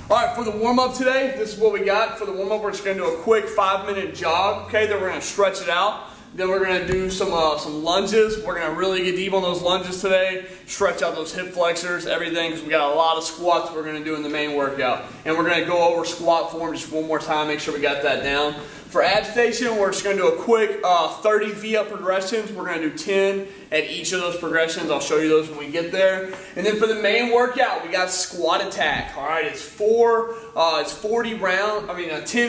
All right, for the warm-up today, this is what we got. For the warm-up, we're just going to do a quick 5-minute jog, okay? Then we're going to stretch it out. Then we're going to do some lunges. We're going to really get deep on those lunges today, stretch out those hip flexors, everything, because we got a lot of squats we're going to do in the main workout. And we're going to go over squat form just one more time, make sure we got that down. For ab station, we're just going to do a quick 30 V-up progressions. We're going to do 10 at each of those progressions. I'll show you those when we get there. And then for the main workout, we got squat attack. All right, it's 10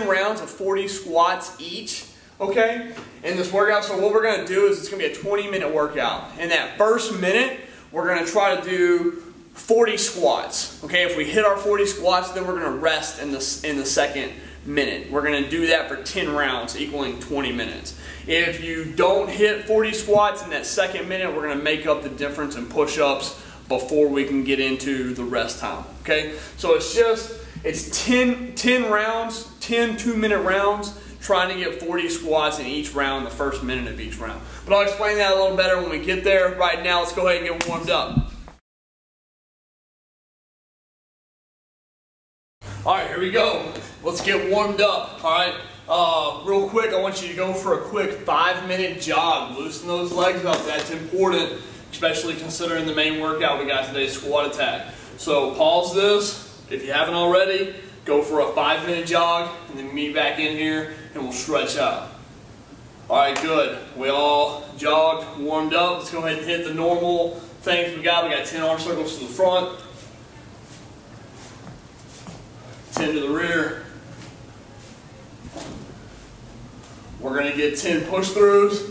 rounds of 40 squats each. Okay, in this workout. So what we're going to do is it's going to be a 20-minute workout. In that first minute, we're going to try to do 40 squats. Okay, if we hit our 40 squats, then we're going to rest in the second minute. We're going to do that for 10 rounds, equaling 20 minutes. If you don't hit 40 squats in that second minute, we're going to make up the difference in push-ups before we can get into the rest time. Okay, so it's 10 rounds, 10 2-minute rounds, trying to get 40 squats in each round, the first minute of each round. But I'll explain that a little better when we get there. Right now, let's go ahead and get warmed up. All right, here we go. Let's get warmed up. All right, real quick, I want you to go for a quick 5-minute jog. Loosen those legs up. That's important, especially considering the main workout we got today, squat attack. So pause this if you haven't already. Go for a 5-minute jog, and then meet back in here, and we'll stretch out. All right, good. We all jogged, warmed up. Let's go ahead and hit the normal things we got. We got 10 arm circles to the front, 10 to the rear. We're going to get 10 push-throughs.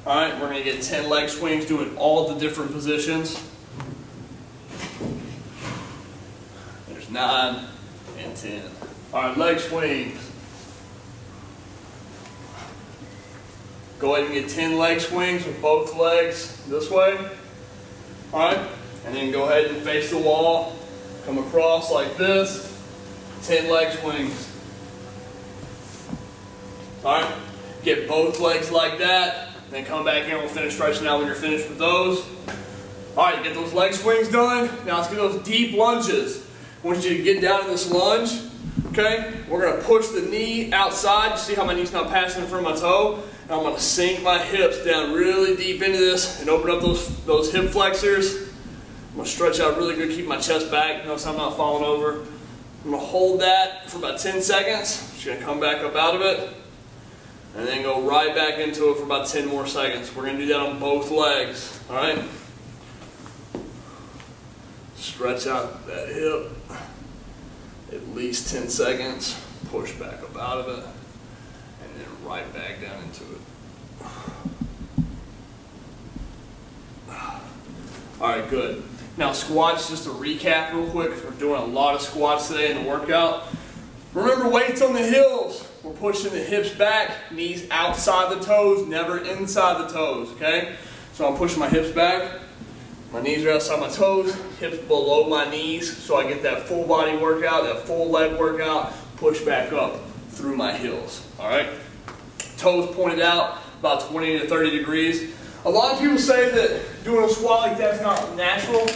All right, we're going to get 10 leg swings doing all the different positions. There's 9 and 10. All right, leg swings. Go ahead and get 10 leg swings with both legs this way. All right, and then go ahead and face the wall. Come across like this. 10 leg swings. All right, get both legs like that. Then come back here and we'll finish stretching out when you're finished with those. All right, get those leg swings done. Now let's get those deep lunges. I want you to get down in this lunge, okay? We're going to push the knee outside. You see how my knee's not passing in front of my toe? And I'm going to sink my hips down really deep into this and open up those hip flexors. I'm going to stretch out really good, keep my chest back. Notice I'm not falling over. I'm going to hold that for about 10 seconds. Just going to come back up out of it. And then go right back into it for about 10 more seconds. We're going to do that on both legs, all right? Stretch out that hip, at least 10 seconds, push back up out of it, and then right back down into it. All right, good. Now squats, just to recap real quick, we're doing a lot of squats today in the workout. Remember, weights on the heels. We're pushing the hips back, knees outside the toes, never inside the toes, okay? So I'm pushing my hips back. My knees are outside my toes, hips below my knees, so I get that full body workout, that full leg workout, push back up through my heels, all right? Toes pointed out, about 20 to 30 degrees. A lot of people say that doing a squat like that's not natural,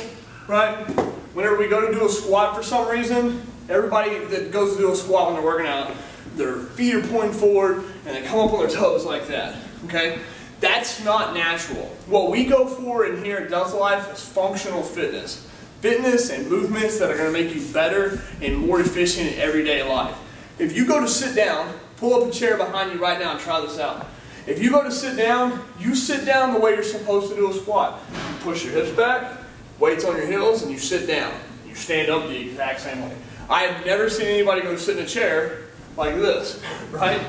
right? Whenever we go to do a squat for some reason, everybody that goes to do a squat when they're working out, their feet are pointing forward and they come up on their toes like that, okay? That's not natural. What we go for in here at Delta Life is functional fitness. Fitness and movements that are going to make you better and more efficient in everyday life. If you go to sit down, pull up a chair behind you right now and try this out. If you go to sit down, you sit down the way you're supposed to do a squat. You push your hips back, weights on your heels, and you sit down. You stand up the exact same way. I have never seen anybody go to sit in a chair like this, right?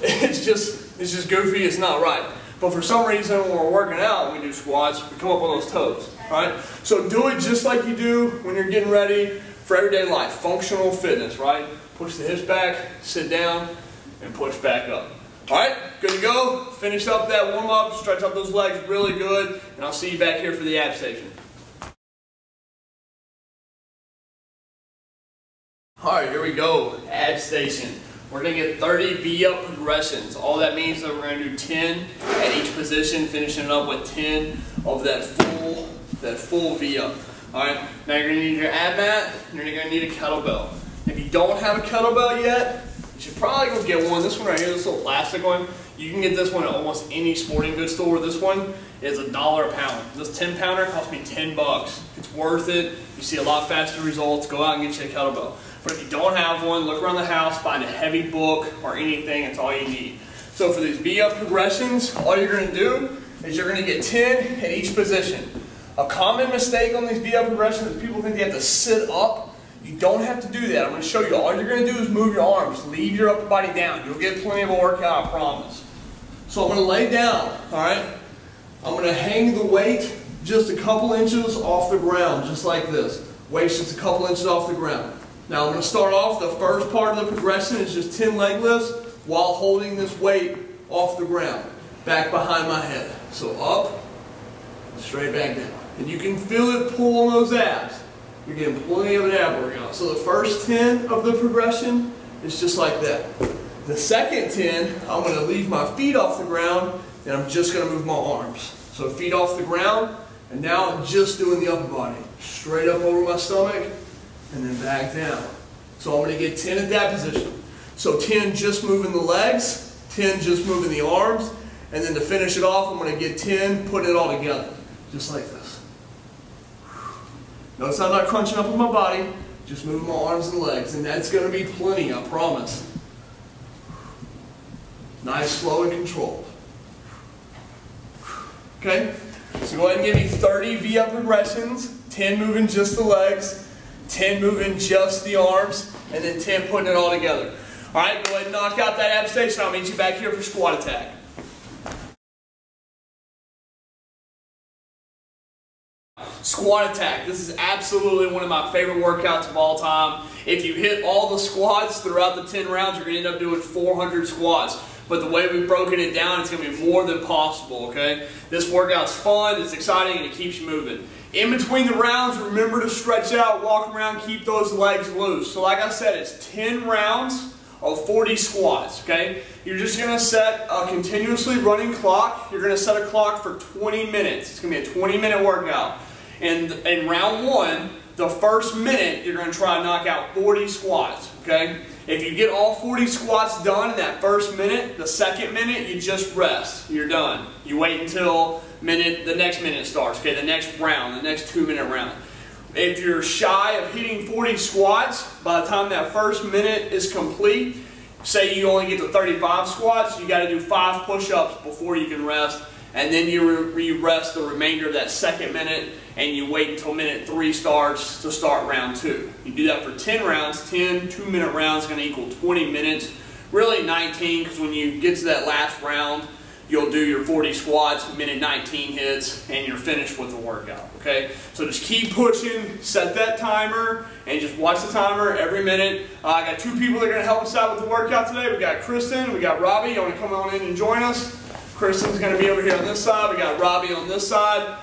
It's just goofy, it's not right. But for some reason, when we're working out, we do squats, we come up on those toes, right? So do it just like you do when you're getting ready for everyday life. Functional fitness, right? Push the hips back, sit down, and push back up. All right, good to go. Finish up that warm-up, stretch out those legs really good, and I'll see you back here for the ab station. All right, here we go, ab station. We're going to get 30 V-up progressions. All that means that we're going to do 10 at each position, finishing it up with 10 of that full V-up. All right, now you're gonna need your ab mat, and you're gonna need a kettlebell. If you don't have a kettlebell yet, you should probably go get one. This one right here, this little plastic one, you can get this one at almost any sporting goods store. This one is $1 a pound. This 10 pounder cost me 10 bucks. It's worth it. You see a lot faster results. Go out and get you a kettlebell. But if you don't have one, look around the house, find a heavy book or anything, it's all you need. So for these V-up progressions, all you're gonna do is you're gonna get 10 at each position. A common mistake on these V-up progressions is people think they have to sit up. You don't have to do that. I'm going to show you. All you're going to do is move your arms. Leave your upper body down. You'll get plenty of a workout, I promise. So I'm going to lay down, all right? I'm going to hang the weight just a couple inches off the ground, just like this. Weight's just a couple inches off the ground. Now I'm going to start off. The first part of the progression is just 10 leg lifts while holding this weight off the ground, back behind my head. So up, straight back down. And you can feel it pull on those abs. You're getting plenty of an ab workout. So the first 10 of the progression is just like that. The second 10, I'm going to leave my feet off the ground and I'm just going to move my arms. So feet off the ground, and now I'm just doing the upper body. Straight up over my stomach and then back down. So I'm going to get 10 at that position. So 10 just moving the legs, 10 just moving the arms, and then to finish it off, I'm going to get 10 putting it all together. Just like this. Notice I'm not crunching up with my body, just moving my arms and legs, and that's going to be plenty, I promise. Nice, slow, and controlled. Okay? So go ahead and give me 30 V-up progressions, 10 moving just the legs, 10 moving just the arms, and then 10 putting it all together. All right, go ahead and knock out that ab station. I'll meet you back here for squat attack. Squat attack. This is absolutely one of my favorite workouts of all time. If you hit all the squats throughout the 10 rounds, you're going to end up doing 400 squats. But the way we've broken it down, it's going to be more than possible, okay? This workout's fun, it's exciting, and it keeps you moving. In between the rounds, remember to stretch out, walk around, keep those legs loose. So like I said, it's 10 rounds of 40 squats, okay? You're just going to set a continuously running clock. You're going to set a clock for 20 minutes. It's going to be a 20-minute workout. And in round one, the first minute, you're going to try to knock out 40 squats, okay? If you get all 40 squats done in that first minute, the second minute, you just rest. You're done. You wait until the next minute starts, okay? The next round, the next 2-minute round. If you're shy of hitting 40 squats, by the time that first minute is complete, say you only get to 35 squats, you got to do 5 push-ups before you can rest. And then you rest the remainder of that second minute, and you wait until minute 3 starts to start round 2. You do that for 10 rounds. 10 2-minute rounds is going to equal 20 minutes. Really 19, because when you get to that last round, you'll do your 40 squats, minute 19 hits, and you're finished with the workout, okay? So just keep pushing, set that timer, and just watch the timer every minute. I got 2 people that are going to help us out with the workout today. We got Kristen, we got Robbie. You want to come on in and join us? Kristen's going to be over here on this side. We got Robbie on this side.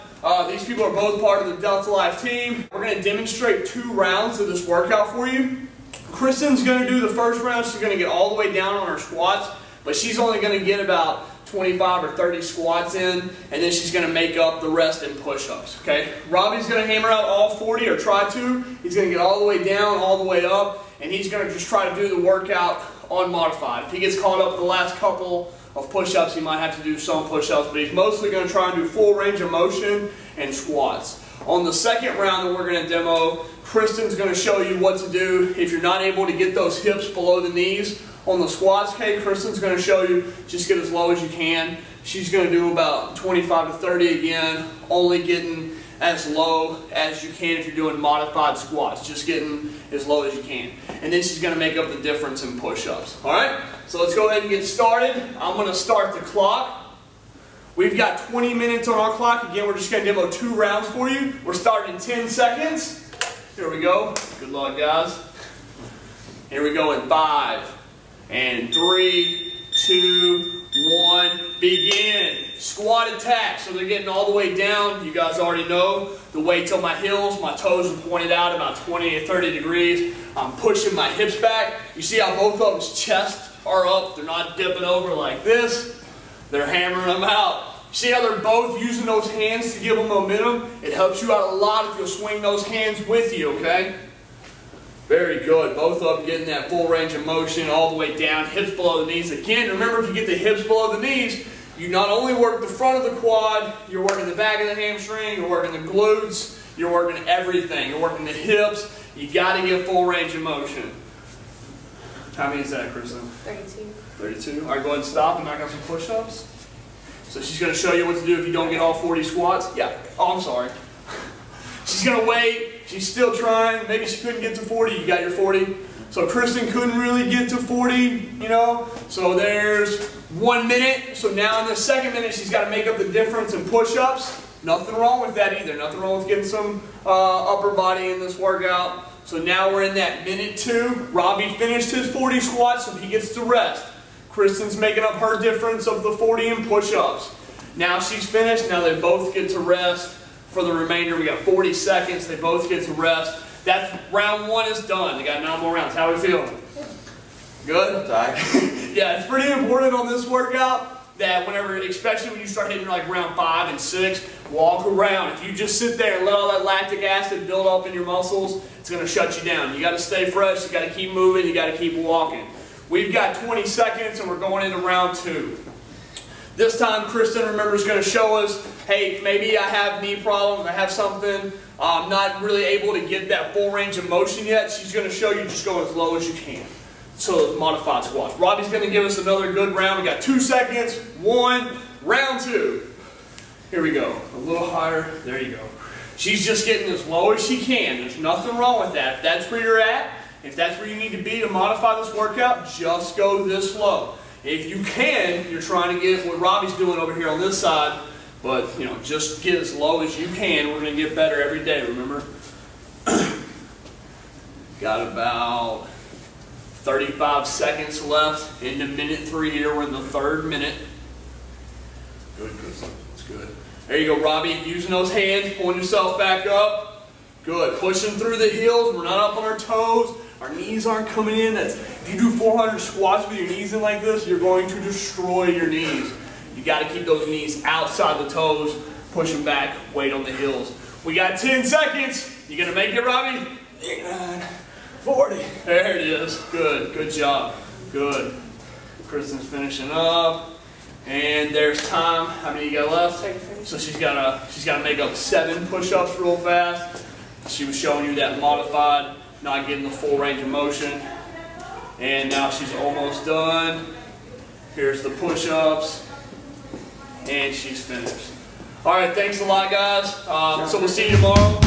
These people are both part of the Delta Life team. We're going to demonstrate 2 rounds of this workout for you. Kristen's going to do the first round. She's going to get all the way down on her squats, but she's only going to get about 25 or 30 squats in, and then she's going to make up the rest in push-ups, okay? Robbie's going to hammer out all 40, or try to. He's going to get all the way down, all the way up, and he's going to just try to do the workout unmodified. If he gets caught up with the last couple of push-ups, he might have to do some push-ups, but he's mostly going to try and do full range of motion and squats. On the second round that we're going to demo, Kristen's going to show you what to do if you're not able to get those hips below the knees. On the squats, okay, Kristen's going to show you just get as low as you can. She's going to do about 25 to 30 again, only getting as low as you can if you're doing modified squats, just getting as low as you can. And then she's going to make up the difference in push-ups. All right, so let's go ahead and get started. I'm going to start the clock. We've got 20 minutes on our clock. Again, we're just going to demo 2 rounds for you. We're starting in 10 seconds. Here we go. Good luck, guys. Here we go in 5, and 3, 2, 1, begin. Squat attack. So they're getting all the way down. You guys already know the weight's on my heels. My toes are pointed out about 20 to 30 degrees. I'm pushing my hips back. You see how both of them's chests are up. They're not dipping over like this. They're hammering them out. See how they're both using those hands to give them momentum? It helps you out a lot if you'll swing those hands with you, okay? Very good. Both of them getting that full range of motion all the way down, hips below the knees. Again, remember, if you get the hips below the knees, you not only work the front of the quad, you're working the back of the hamstring, you're working the glutes, you're working everything. You're working the hips. You got to get full range of motion. How many is that, Kristen? 32. 32. All right, go ahead and stop and knock out some push-ups. So she's going to show you what to do if you don't get all 40 squats. Yeah. Oh, I'm sorry. She's going to wait. She's still trying. Maybe she couldn't get to 40. You got your 40. So Kristen couldn't really get to 40, you know. So there's 1 minute. So now in the second minute, she's got to make up the difference in push-ups. Nothing wrong with that either. Nothing wrong with getting some upper body in this workout. So now we're in that minute 2. Robbie finished his 40 squats, so he gets to rest. Kristen's making up her difference of the 40 in push-ups. Now she's finished. Now they both get to rest for the remainder. We got 40 seconds. They both get to rest. That's round 1 is done. They got 9 more rounds. How are we feeling? Good? Yeah, it's pretty important on this workout that whenever, especially when you start hitting like round 5 and 6, walk around. If you just sit there and let all that lactic acid build up in your muscles, it's going to shut you down. You got to stay fresh. You got to keep moving. You got to keep walking. We've got 20 seconds and we're going into round 2. This time, Kristen, remember, is going to show us, hey, maybe I have knee problems, I have something, I'm not really able to get that full range of motion yet. She's going to show you just go as low as you can. So those modified squats. Robbie's going to give us another good round. We got 2 seconds, 1, round 2. Here we go. A little higher. There you go. She's just getting as low as she can. There's nothing wrong with that. If that's where you're at, if that's where you need to be to modify this workout, just go this low. If you can, you're trying to get what Robbie's doing over here on this side, but you know, just get as low as you can. We're going to get better every day, remember? Got about 35 seconds left into minute 3 here. We're in the 3rd minute. Good, Kristen. That's good. There you go, Robbie. Using those hands, pulling yourself back up. Good. Pushing through the heels. We're not up on our toes. Our knees aren't coming in. If you do 400 squats with your knees in like this, you're going to destroy your knees. You got to keep those knees outside the toes, push them back, weight on the heels. We got 10 seconds. You gonna make it, Robbie? 8, 9, 40. There it is. Good. Good job. Good. Kristen's finishing up. And there's time. How many you got left? So she's gotta make up 7 push-ups real fast. She was showing you that modified, not getting the full range of motion. And now she's almost done. Here's the push-ups. And she's finished. All right, thanks a lot, guys. So we'll see you tomorrow.